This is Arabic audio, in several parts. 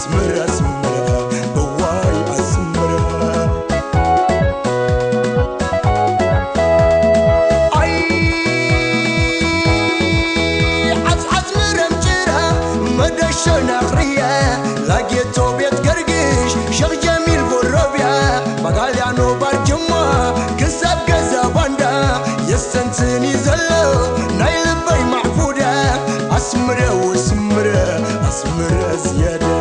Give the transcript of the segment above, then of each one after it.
أسمر أسمر بواي أسمر أي عز مرمجرة مدشن أخرية لقيتو بيت قرقش شغ جميل بالربيع بقال يعنو برجمة كسب كزباندا يستنتني زلو نايل بي معفودة أسمر واسمر أسمر زيادة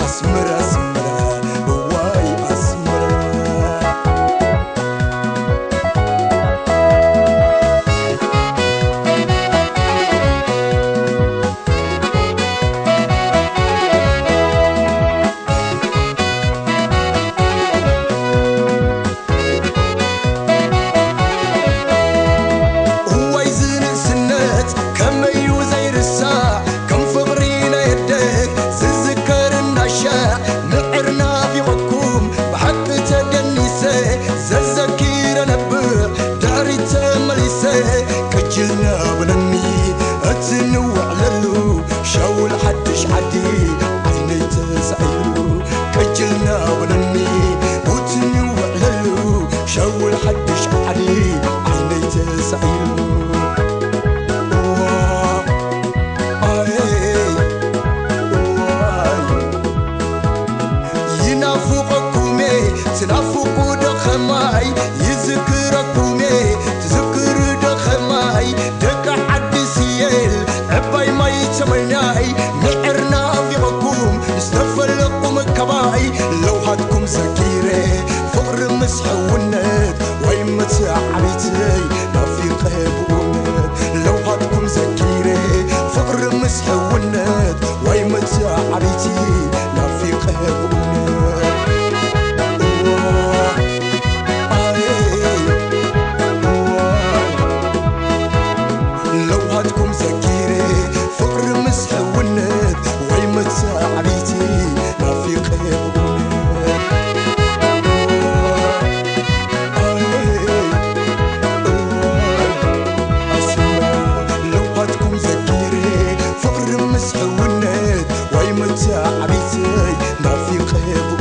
أسمر أسمر بواي أسمر هو يزن السنات كم يوزير الساعة كم فغرينا يدك سذكر النشاء نقرنا في غكوم بحق تدنيسي زلزكير نبع داري تمليسي كجلنا بنمي اتنوع للو شاول حدش عدي عيني تسعيلو كجلنا بنمي وتنوع للو شاول حدش عدي عيني تسعيلو تنافقوا دخماي يذكركمي تذكر دخماي دك حد سيل عباي ما يتمناي نعرنا فيكم نستفلقكم كباي لو هاتكم زكيري فقر مسحونت ويمتع عبيتي ما في قيبونت لو هاتكم زكيري فقر مسحونت ويمتع عبيتي ما في قيبونت هاتكم زكيري فقر مسح والند ويمتع عبيتي ما في قيبوني لو هاتكم زكيري فقر مسح والند ويمتع عبيتي ما في قيبوني